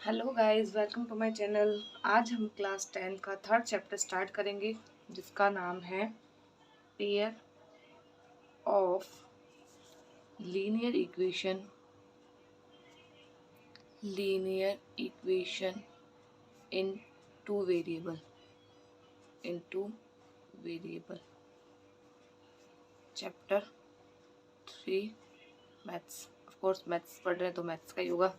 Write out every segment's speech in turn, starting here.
Hello guys, welcome to my channel. आज हम class 10 का थर्ड चैप्टर स्टार्ट करेंगे जिसका नाम है pair of linear equation in two variable chapter 3 maths. Of course maths पढ़ रहे हैं तो मैथ्स का ही होगा।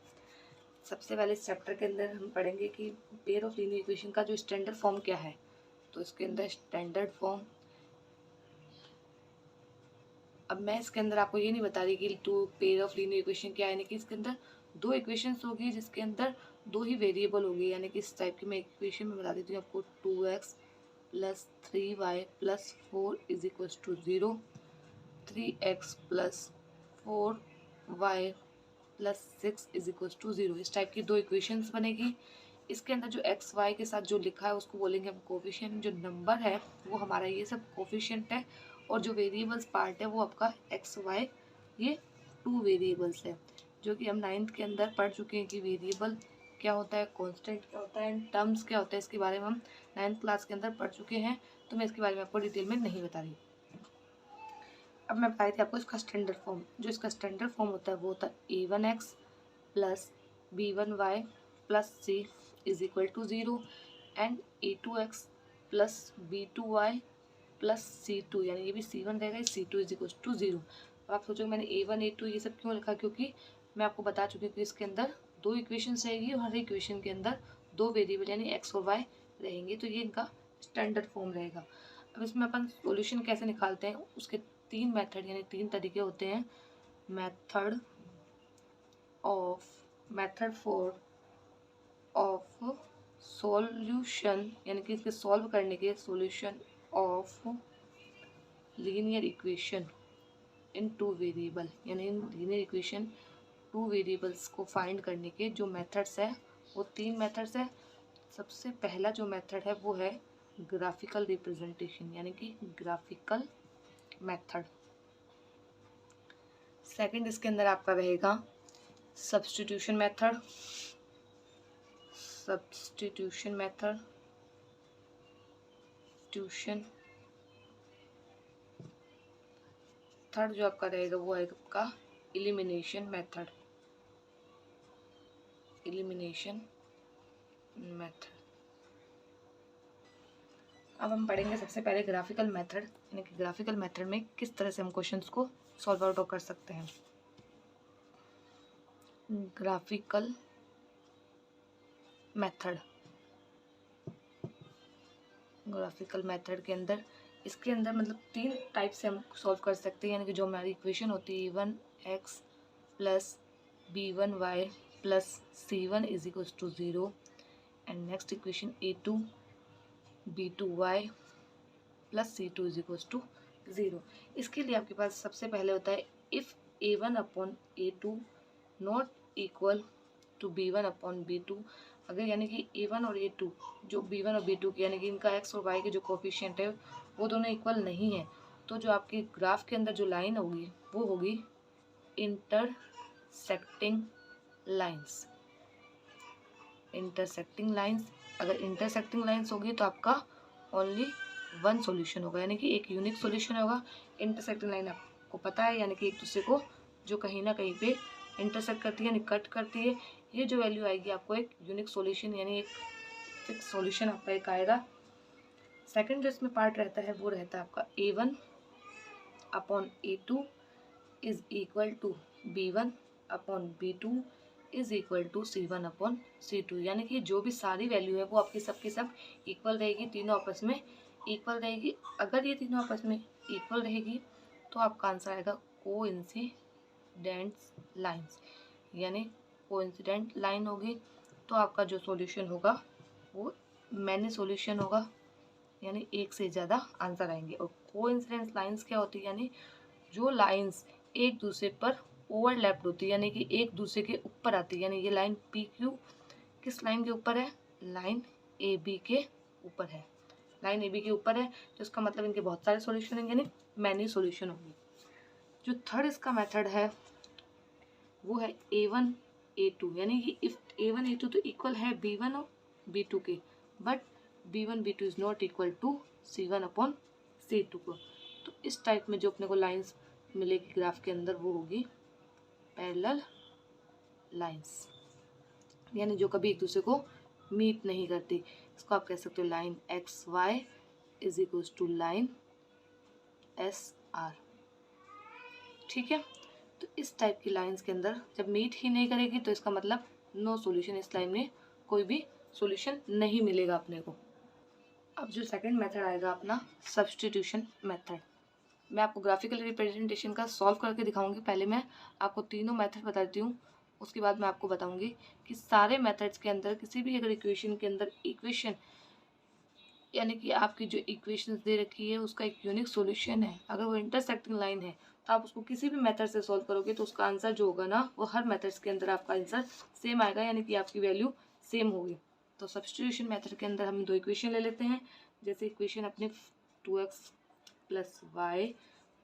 सबसे पहले इस चैप्टर के अंदर हम पढ़ेंगे कि पेयर ऑफ लीनियर इक्वेशन का जो स्टैंडर्ड फॉर्म क्या है। तो इसके अंदर स्टैंडर्ड फॉर्म, अब मैं इसके अंदर आपको ये नहीं बता रही कि two pair of linear equation क्या है, यानी कि इसके अंदर दो इक्वेशंस होगी जिसके अंदर दो ही वेरिएबल होगी। यानी कि इस टाइप की मैं इक्वेशन में बता देती हूँ आपको। 2x plus 3y plus 4 is equal to 0, 3x plus 4y plus 6 is equal to 0। इस टाइप की दो इक्वेशंस बनेगी। इसके अंदर जो एक्स वाई के साथ जो लिखा है उसको बोलेंगे हम कोफिशिएंट। जो नंबर है वो हमारा ये सब कोफिशिएंट है, और जो वेरिएबल्स पार्ट है वो आपका एक्स वाई, ये टू वेरिएबल्स है जो कि हम नाइन्थ के अंदर पढ़ चुके हैं कि वेरिएबल क्या होता है, कांस्टेंट क्या होता है, एंड टर्म्स क्या होता है। इसके बारे में हम नाइन्थ क्लास के अंदर पढ़ चुके हैं, तो मैं इसके बारे में आपको डिटेल में नहीं बता रही। अब मैं बता रही थी आपको इसका स्टैंडर्ड फॉर्म। जो इसका स्टैंडर्ड फॉर्म होता है वो होता है a1x plus b1y plus c is equal to 0 and a2x plus b2y plus c2, यानी ये भी c1 रहेगा, c2 इज इक्वल टू 0। अब आप सोचोगे मैंने a1 a2 ये सब क्यों लिखा, क्योंकि मैं आपको बता चुकी हूँ कि इसके अंदर दो इक्वेशन रहेगी और हर इक्वेशन के अंदर दो वेरिएबल यानी x और y रहेंगे, तो ये इनका स्टैंडर्ड फॉर्म रहेगा। अब इसमें अपन सॉल्यूशन कैसे निकालते हैं, उसके तीन मेथड यानी तीन तरीके होते हैं। मेथड फोर ऑफ सॉल्यूशन, यानी कि इसके सॉल्व करने के solution of linear equation in two variable, यानी in linear equation two variables को फाइंड करने के जो मेथड्स है वो तीन मेथड्स है। सबसे पहला जो मेथड है वो है ग्राफिकल रिप्रेजेंटेशन, यानी कि ग्राफिकल मेथड। सेकंड इसके अंदर आपका रहेगा सब्स्टिट्यूशन मेथड। थर्ड जो आपका रहेगा वो है आपका एलिमिनेशन मेथड। अब हम पढ़ेंगे सबसे पहले ग्राफिकल मेथड, यानी कि ग्राफिकल मेथड में किस तरह से हम क्वेश्चंस को सॉल्व आउट कर सकते हैं। ग्राफिकल मेथड के अंदर इसके अंदर मतलब तीन टाइप से हम सॉल्व कर सकते हैं। यानी कि जो हमारी इक्वेशन होती है a1x plus b1y plus c1 is equal to 0, and next equation a2 b2y plus c2 is equal to 0। इसके लिए आपके पास सबसे पहले होता है if a1 upon a2 not equal to b1 upon b2। अगर यानी कि a1 और a2 जो b1 और b2 की यानी कि इनका x और y के जो कोफिशिएंट है वो दोनों इक्वल नहीं है, तो जो आपके ग्राफ के अंदर जो लाइन होगी वो होगी इंटरसेक्टिंग लाइंस। अगर इंटरसेक्टिंग लाइंस होगी तो आपका ओनली वन सॉल्यूशन होगा, यानी कि एक यूनिक सॉल्यूशन होगा। इंटरसेक्टिंग लाइन आपको पता है, यानी कि एक दूसरे को जो कहीं ना कहीं पे इंटरसेक्ट करती है यानी कट करती है, ये जो वैल्यू आएगी आपको एक यूनिक सॉल्यूशन यानी एक फिक्स सॉल्यूशन आपका एक आएगा। सेकंड जो इसमें पार्ट रहता है वो रहता है आपका a1 upon a2 is equal to b1 upon b2 is equal to c1 upon c2, यानी कि जो भी सारी वैल्यू है वो आपकी सबकी सब इक्वल रहेगी, तीनों आपस में इक्वल रहेगी। अगर ये तीनों आपस में इक्वल रहेगी तो आपका आंसर आएगा कोइंसिडेंट लाइंस, यानी कोइंसिडेंट लाइन होगी तो आपका जो सॉल्यूशन होगा वो मैनी सॉल्यूशन होगा, यानी एक से ज़्यादा आंसर आएंगे। और कोइंसिडेंस लाइंस क्या होती है, यानी जो लाइंस एक दूसरे पर ओवरलैप्ड होती है, यानी कि एक दूसरे के ऊपर आती है। यानी ये लाइन पी क्यू किस लाइन के ऊपर है, लाइन ए बी के ऊपर है। लाइन ए बी के ऊपर है तो इसका मतलब इनके बहुत सारे सॉल्यूशन होंगे, यानी मैनी सॉल्यूशन होंगे। जो थर्ड इसका मेथड है वो है a1 a2, यानी कि इफ A1 A2 तो इक्वल है B1 और B2 के, but B1 B2 is not equal to C1 upon C2 को। तो इस टाइप में जो अपने को लाइंस मिलेगी ग्राफ के अंदर वो होगी पैरेलल लाइंस, यानी जो कभी एक दूसरे को मीट नहीं करती। इसको आप कह सकते हो line x y is equals to line s r. ठीक है, तो इस टाइप की लाइंस के अंदर जब मीट ही नहीं करेगी तो इसका मतलब नो सॉल्यूशन, इस लाइन में कोई भी सॉल्यूशन नहीं मिलेगा अपने को। अब जो सेकंड मेथड आएगा अपना सब्स्टिट्यूशन मेथड, मैं आपको ग्राफिकल रिप्रेजेंटेशन का सॉल्व करके दिखाऊंगी। पहले मैं आपको तीनों मेथड बताती हूँ, उसके बाद मैं आपको बताऊंगी कि सारे मेथड्स के अंदर किसी भी अगर इक्वेशन के अंदर इक्वेशन यानी कि आपकी जो इक्वेशंस दे रखी है उसका एक यूनिक सॉल्यूशन है, अगर वो इंटरसेक्टिंग लाइन है तो आप उसको किसी भी मेथड से सॉल्व करोगे तो उसका आंसर जो होगा ना वो हर मेथड्स के अंदर आपका आंसर सेम आएगा, यानी कि आपकी वैल्यू सेम होगी। तो सब्स्टिट्यूशन मेथड के अंदर हम दो इक्वेशन ले लेते हैं। जैसे इक्वेशन अपने 2x plus y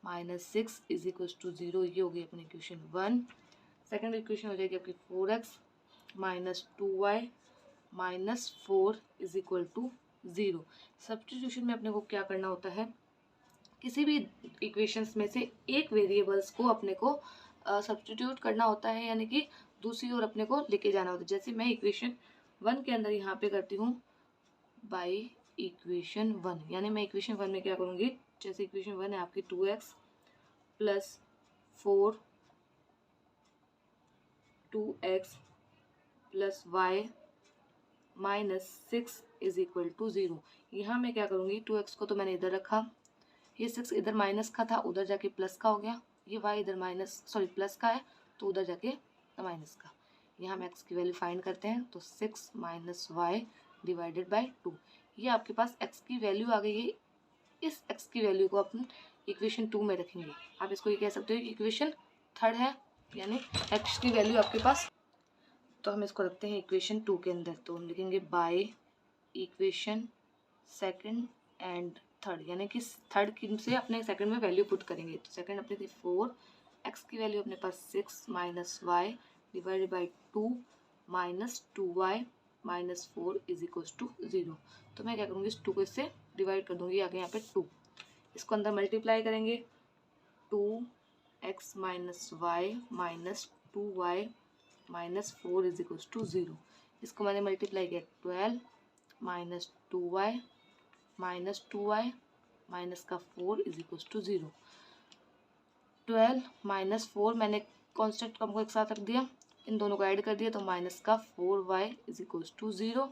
minus 6 is equals to 0, ये होगी अपनी इक्वेशन 1। सेकेंड इक्वेशन हो जाएगी आपकी 4x minus 2y minus 4 is equal to 0। Substitution में अपने को क्या करना होता है, किसी भी इक्वेशंस में से एक वेरिएबल्स को अपने को सब्स्टिट्यूट करना होता है, यानी कि दूसरी ओर अपने को लेके जाना होता है। जैसे मैं इक्वेशन 1 के अंदर यहाँ पे करती हूँ बाई इक्वेशन 1, यानी मैं इक्वेशन 1 में क्या करूँगी, जैसे इक्वेशन 1 है आपकी 2x plus 4 2x plus y minus 6 is equal to 0। यहाँ मैं क्या करूँगी, 2x को तो मैंने इधर रखा, ये 6 इधर माइनस का था उधर जाके प्लस का हो गया, ये y इधर प्लस का है तो उधर जाके माइनस का। यहाँ हम x की वैल्यू फाइंड करते हैं तो 6 माइनस वाई डिवाइडेड बाई 2, ये आपके पास x की वैल्यू आ गई है। इस x की वैल्यू को अपन इक्वेशन 2 में रखेंगे, आप इसको ये कह सकते हो कि इक्वेशन थर्ड है, यानी x की वैल्यू आपके पास। तो हम इसको रखते हैं इक्वेशन 2 के अंदर, तो हम लिखेंगे by equation second and third, यानी कि थर्ड की से अपने सेकंड में वैल्यू पुट करेंगे। तो सेकंड अपने थी 4, एक्स की वैल्यू अपने पास 6 minus y divided by 2 minus 2y minus 4 is equals to 0। तो मैं क्या करूँगी, इस 2 को इससे डिवाइड कर दूँगी, आगे यहाँ पे 2, इसको अंदर मल्टीप्लाई करेंगे 2x minus y minus 2y minus 4 is equals to 0। इसको मैंने मल्टीप्लाई किया 12 minus 2y minus 2y minus का 4 इज इक्वल्स टू 0। 12 माइनस 4 मैंने कॉन्स्टेंट को एक साथ रख दिया, इन दोनों को ऐड कर दिया तो माइनस का 4y is equals to 0।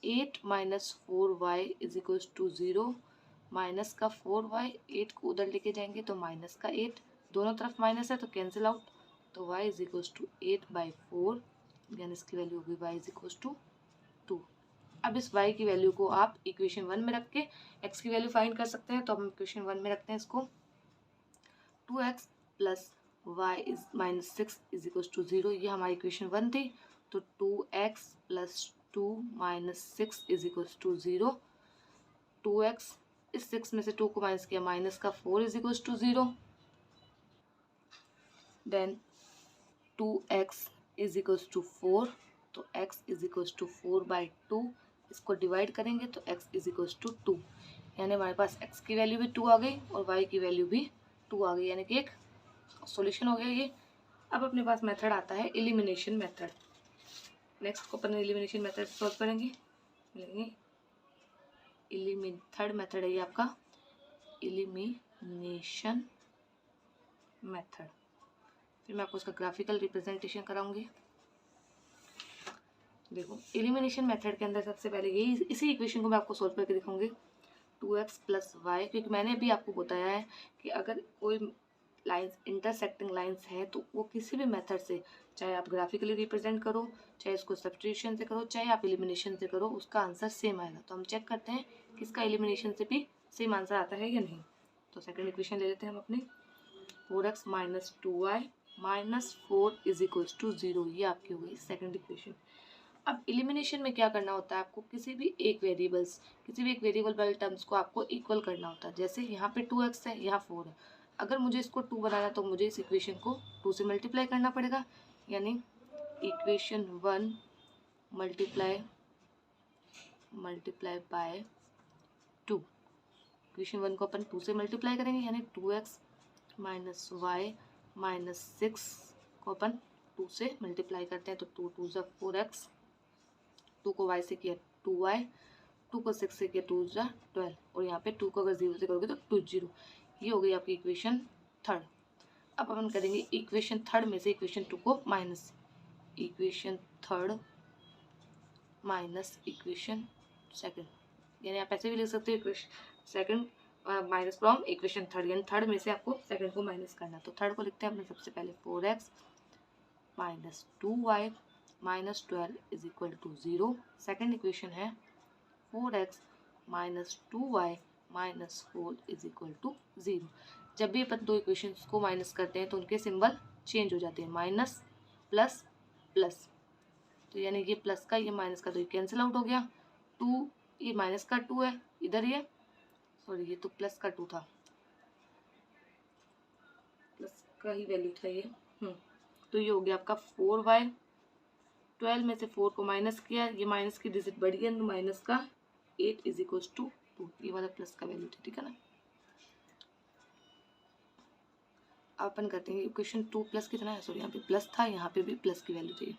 8 minus 4y is equals to 0, minus का 4y, 8 को उधर लेके जाएंगे तो माइनस का 8, दोनों तरफ माइनस है तो कैंसिल आउट, तो y इज इक्वल्स टू 8/4, यानी इसकी वैल्यू होगी y इज इक्वल्स टू 2। अब इस y की वैल्यू को आप इक्वेशन 1 में रख के x की वैल्यू फाइंड कर सकते हैं। तो हम इक्वेशन 1 में रखते हैं इसको, 2x plus y is minus 6 is equals to 0, ये हमारी इक्वेशन 1 थी। तो 2x plus 2 minus 6 is equals to 0। 2x, इस 6 में से 2 को माइनस किया, माइनस का 4 is equals to 0। Then 2x is equals to 4, तो x इज इक्वल्स टू 4/2, इसको डिवाइड करेंगे तो x इज इक्वल्स टू 2, यानी हमारे पास x की वैल्यू भी 2 आ गई और y की वैल्यू भी 2 आ गई, यानी कि एक सॉल्यूशन हो गया ये। अब अपने पास मेथड आता है एलिमिनेशन मेथड। नेक्स्ट को अपन एलिमिनेशन मेथड सॉल्व करेंगे, मिलेंगे थर्ड मेथड है ये आपका एलिमिनेशन मेथड। फिर मैं आपको उसका ग्राफिकल रिप्रेजेंटेशन कराऊंगी। देखो एलिमिनेशन मेथड के अंदर सबसे पहले यही इसी इक्वेशन को मैं आपको सॉल्व करके दिखाऊंगी, 2x प्लस वाई, क्योंकि मैंने भी आपको बताया है कि अगर कोई लाइंस इंटरसेक्टिंग लाइंस है तो वो किसी भी मेथड से, चाहे आप ग्राफिकली रिप्रेजेंट करो, चाहे इसको सब्स्टिट्यूशन से करो, चाहे आप एलिमिनेशन से करो, उसका आंसर सेम आएगा। तो हम चेक करते हैं कि इसका एलिमिनेशन से भी सेम आंसर आता है या नहीं। तो सेकंड इक्वेशन ले लेते हैं हम अपने, 4x minus 2y minus 4 is equals to 0, ये आपकी हो गई सेकंड इक्वेशन। अब एलिमिनेशन में क्या करना होता है, आपको किसी भी एक वेरिएबल वाले टर्म्स को आपको इक्वल करना होता है। जैसे यहाँ पे 2x है, यहाँ 4 है, अगर मुझे इसको 2 बनाना तो मुझे इस इक्वेशन को 2 से मल्टीप्लाई करना पड़ेगा, यानी इक्वेशन 1 मल्टीप्लाई बाय 2। इक्वेशन 1 को अपन 2 से मल्टीप्लाई करेंगे, यानी 2x माइनस वाई माइनस 6 को अपन 2 से मल्टीप्लाई करते हैं, तो 2 2 ज़ा 4x, 2 को y से किया 2y, 2 को 6 से किया 2 ज़ा 12, और यहाँ पे 2 को अगर 0 से करोगे तो 2 0। ये हो गई आपकी इक्वेशन थर्ड। अब अपन करेंगे इक्वेशन थर्ड में से इक्वेशन 2 को minus, equation third minus equation second, यानी आप ऐसे भी लिख सकते हो equation second minus from equation third, यानी थर्ड में से आपको सेकंड को माइनस करना। तो थर्ड को लिखते हैं अपने सबसे पहले 4x minus 2y minus 12 is equal to 0। Second equation है 4x minus 2y minus 4 is equal to 0। जब भी अपन दो इक्वेशंस को माइनस करते हैं तो उनके सिंबल चेंज हो जाते हैं, माइनस प्लस प्लस, तो यानी ये प्लस का ये माइनस का तो ये कैंसिल आउट हो गया। 2 ये माइनस का 2 है इधर, ये सॉरी ये तो प्लस का 2 था, प्लस का ही वैल्यू था ये। तो ये हो गया आपका 4y, 12 में से 4 को माइनस किया, ये माइनस की डिजिट बढ़ गया, तो माइनस का 8 इज इक्वल टू 2, ये वाला प्लस का वैल्यू था, ठीक है ना। अपन करते हैं इक्वेशन 2 प्लस कितना है, सॉरी यहाँ पे प्लस था, यहाँ पे भी प्लस की वैल्यू थी,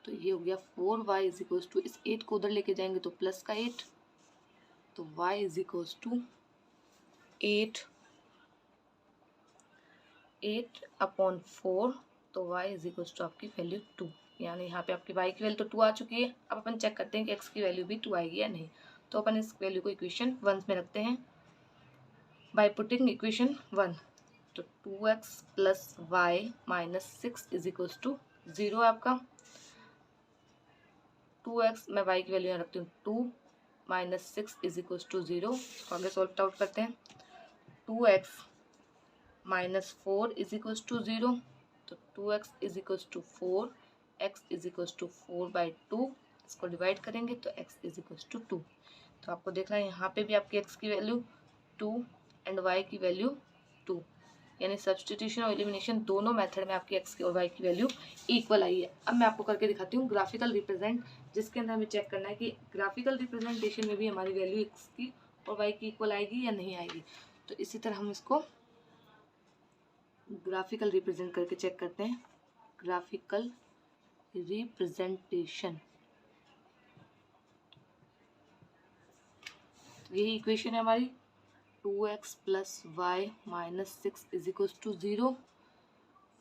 तो ये हो गया 4y इज इक्वल टू, इस 8 को उधर लेके जाएंगे तो प्लस का 8, तो y is equal to 8 upon 4, तो y इज इक्वल टू आपकी वैल्यू 2, यानी यहाँ पे आपकी y की वैल्यू तो 2 आ चुकी है। अब अपन चेक करते हैं कि x की वैल्यू भी 2 आएगी या नहीं। तो अपन इस वैल्यू को इक्वेशन 1 में रखते हैं बाय पुटिंग इक्वेशन 1, तो 2x plus y minus 6 is equal to 0 आपका। 2x मैं y की वैल्यू यहाँ रखती हूँ 2 माइनस 6 इज इक्वल टू 0, इसको आगे सॉल्व आउट करते हैं। 2x minus 4 is equal to 0, तो 2x is equal to 4, x is equal to 4/2, इसको डिवाइड करेंगे तो x इज इक्वल टू 2। तो आपको देखना है यहाँ पे भी आपकी x की वैल्यू 2 एंड y की वैल्यू 2, यानी सब्सटीट्यूशन और एलिमिनेशन दोनों मेथड में आपकी x की और y की वैल्यू इक्वल आई है। अब मैं आपको करके दिखाती हूँ ग्राफिकल रिप्रेजेंट, जिसके अंदर हमें चेक करना है कि ग्राफिकल रिप्रेजेंटेशन में भी हमारी वैल्यू x की और y की इक्वल आएगी या नहीं आएगी। तो इसी तरह हम इसको ग्राफिकल रिप्रेजेंट करके चेक करते हैं। ग्राफिकल रिप्रेजेंटेशन, यही इक्वेशन है हमारी, 2x plus y minus 6 is equal to 0,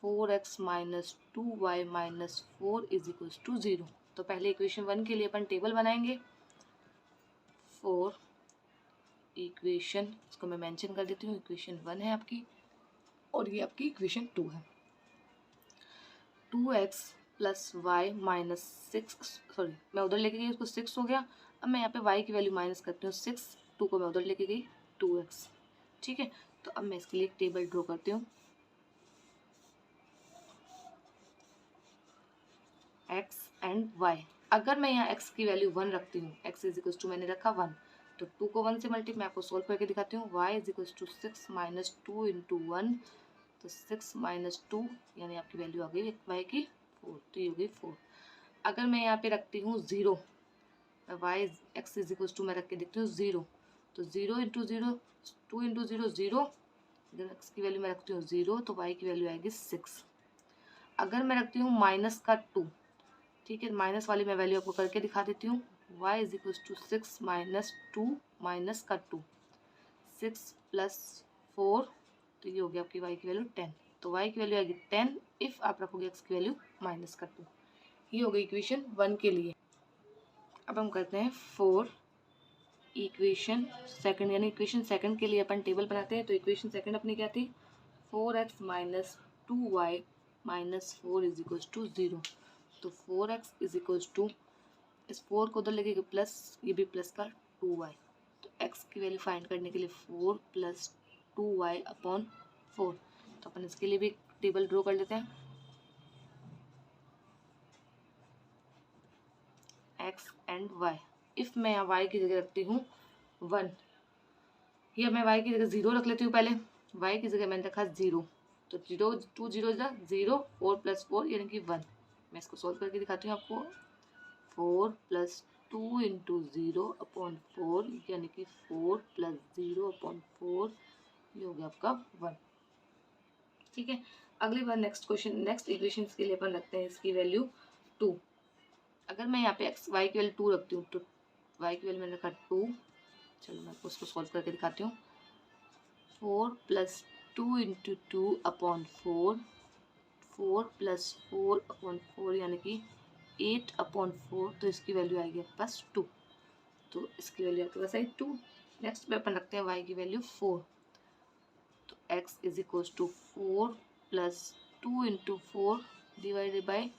4x minus 2y minus 4 is equal to 0। तो पहले इक्वेशन 1 के लिए अपन टेबल बनाएंगे, 4 इक्वेशन, इसको मैं मेंशन कर देती हूँ, इक्वेशन 1 है आपकी और ये आपकी इक्वेशन 2 है। 2x plus y minus 6, sorry मैं उधर लेके गई उसको 6 हो गया। अब मैं यहाँ पे y की वैल्यू माइनस करती हूँ 6, 2 को मैं उधर लेके गई 2x, ठीक है। तो अब मैं इसके लिए एक टेबल ड्रॉ करती हूँ, x एंड y। अगर मैं यहाँ x की वैल्यू 1 रखती हूँ, x इज इक्वल टू मैंने रखा 1, तो 2 को 1 से मल्टीप्लाई, मैं आपको सोल्व करके दिखाती हूँ। y is equal to 6 minus 2 into 1, तो 6 माइनस 2 यानी आपकी वैल्यू आ गई y की 4, तो ये हो गई 4। अगर मैं यहाँ पे रखती हूँ 0, y x is equal to मैं रख के देखती हूँ 0, तो 0 इंटू 0, 2 इंटू 0 0, अगर x की वैल्यू मैं रखती हूँ 0 तो y की वैल्यू आएगी 6। अगर मैं रखती हूँ माइनस का 2, ठीक है, माइनस वाली मैं वैल्यू आपको करके दिखा देती हूँ, y is equal to 6 minus 2 minus का 2, 6 प्लस 4, तो ये हो गया आपकी y की वैल्यू 10, तो y की वैल्यू आएगी 10 इफ़ आप रखोगे x की वैल्यू माइनस का 2। ये हो गई इक्वेशन 1 के लिए। अब हम करते हैं 4 इक्वेशन सेकंड, यानी इक्वेशन सेकंड के लिए अपन टेबल बनाते हैं। तो इक्वेशन सेकंड अपनी क्या थी, 4x minus 2y minus 4 is equal to 0, तो 4x इज इक्वल टू, इस 4 को उधर लेके प्लस, ये भी प्लस का 2y, तो x की वैल्यू फाइंड करने के लिए 4 प्लस 2y अपॉन 4, तो अपन इसके लिए भी टेबल ड्रॉ कर लेते हैं। x एंड y, इफ़ मैं यहाँ y की जगह रखती हूँ 1, या मैं y की जगह 0 रख लेती हूँ पहले, y की जगह मैंने रखा 0, तो 0 2 0 0, 4 प्लस 4 यानी कि 1। मैं इसको सॉल्व करके दिखाती हूँ आपको। 4 प्लस 2 इंटू 0/4 यानी कि 4 प्लस 0/4, ये हो गया आपका 1। ठीक है, अगली बार नेक्स्ट क्वेश्चन, नेक्स्ट इक्वेशन के लिए अपन रखते हैं इसकी वैल्यू 2। अगर मैं यहाँ पे एक्स वाई की वैल्यू 2 रखती हूँ तो वाई की वैल्यू मैंने रखा 2। चलो मैं उसको सॉल्व करके दिखाती हूँ। 4 प्लस 2 इंटू 2/4, 4 प्लस 4/4 यानी कि 8/4, तो इसकी वैल्यू आएगी आपके पास 2। तो इसकी वैल्यू आपके पास आई 2। नेक्स्ट पे अपन रखते हैं y की वैल्यू 4। तो x is equal to 4 plus 2 into 4 divided by,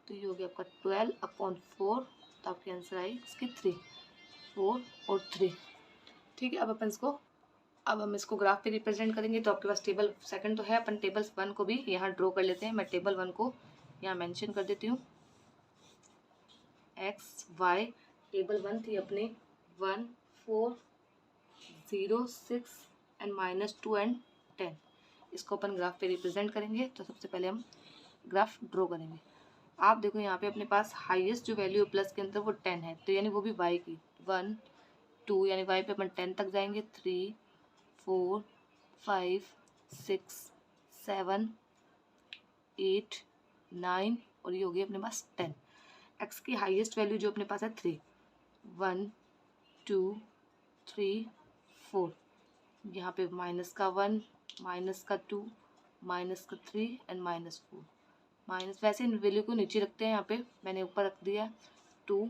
तो ये हो गया आपका 12/4। तो आपके आंसर आई इसके 3, 4 और 3। ठीक है, अब हम इसको ग्राफ पे रिप्रेजेंट करेंगे। तो आपके पास टेबल सेकंड तो है, अपन टेबल 1 को भी यहाँ ड्रॉ कर लेते हैं। मैं टेबल 1 को यहाँ मेंशन कर देती हूँ। एक्स वाई टेबल 1 थी अपनी 1, 4, 0, 6 एंड -2 एंड 10। इसको अपन ग्राफ पे रिप्रेजेंट करेंगे। तो सबसे पहले हम ग्राफ ड्रॉ करेंगे। आप देखो यहाँ पे अपने पास हाईएस्ट जो वैल्यू प्लस के अंदर वो 10 है, तो यानी वो भी y की 1, 2 यानी y पे अपन 10 तक जाएंगे। 3, 4, 5, 6, 7, 8, 9 और ये हो गई अपने पास 10। x की हाईएस्ट वैल्यू जो अपने पास है 3, 1, 2, 3, 4। यहाँ पे माइनस का 1, माइनस का 2, माइनस का 3 एंड -4। माइनस वैसे इन वैल्यू को नीचे रखते हैं, यहाँ पे मैंने ऊपर रख दिया 2,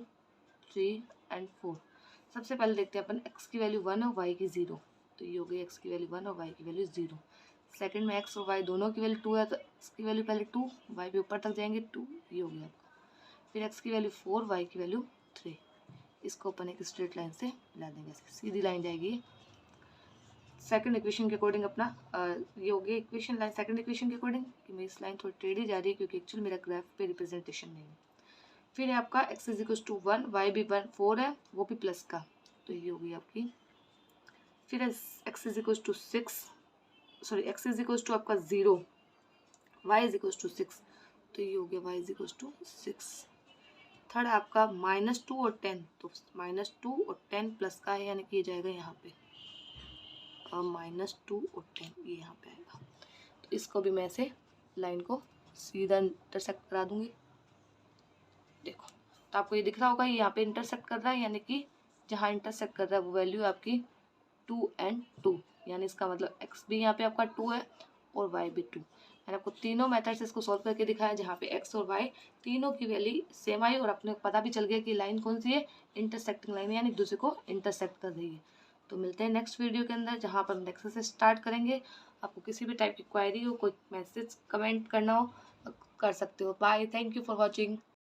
3 एंड 4। सबसे पहले देखते हैं अपन x की वैल्यू 1 और y की 0। तो ये हो गई x की वैल्यू 1 और y की वैल्यू 0। सेकंड में x और y दोनों की वैल्यू 2 है, तो x की वैल्यू पहले 2, y पे ऊपर तक जाएंगे 2, ये हो गया आपका। फिर x की वैल्यू 4, y की वैल्यू 3। इसको अपन एक स्ट्रेट लाइन से मिला देंगे, सीधी लाइन जाएगी। सेकंड इक्वेशन के अकॉर्डिंग अपना ये हो गया इक्वेशन लाइन सेकंड इक्वेशन के अकॉर्डिंग कि मेरी इस लाइन थोड़ी टेढ़ी जा रही है क्योंकि एक्चुअली मेरा ग्राफ पे रिप्रेजेंटेशन नहीं है। फिर है आपका x is equal to 1, y भी 1, 4 है, वो भी प्लस का, तो ये हो गई आपकी। फिर है x is equal to 6, sorry x is equal to आपका 0, y इज इक्वल टू 6, तो ये हो गया y is equal to 6। Third है आपका -2 और 10, तो -2 और 10 प्लस का है यानी कि ये जाएगा यहाँ पे, और -2 और 10 ये यहाँ पे आएगा। तो इसको भी मैं ऐसे लाइन को सीधा इंटरसेक्ट करा दूंगी। देखो, तो आपको ये दिख रहा होगा, ये यहाँ पे इंटरसेक्ट कर रहा है, यानी कि जहाँ इंटरसेक्ट कर रहा है वो वैल्यू आपकी 2 एंड 2, यानी इसका मतलब x भी यहाँ पे आपका 2 है और y भी 2। मैंने आपको तीनों मेथड से इसको सॉल्व करके दिखाया, जहाँ पे x और y तीनों की वैल्यू सेम आई और अपने को पता भी चल गया कि लाइन कौन सी है, इंटरसेक्टिंग लाइन, यानी एक दूसरे को इंटरसेक्ट कर रही है। तो मिलते हैं नेक्स्ट वीडियो के अंदर, जहाँ पर हम नेक्स्ट से स्टार्ट करेंगे। आपको किसी भी टाइप की क्वायरी हो, कोई मैसेज कमेंट करना हो, कर सकते हो। Bye, thank you for watching.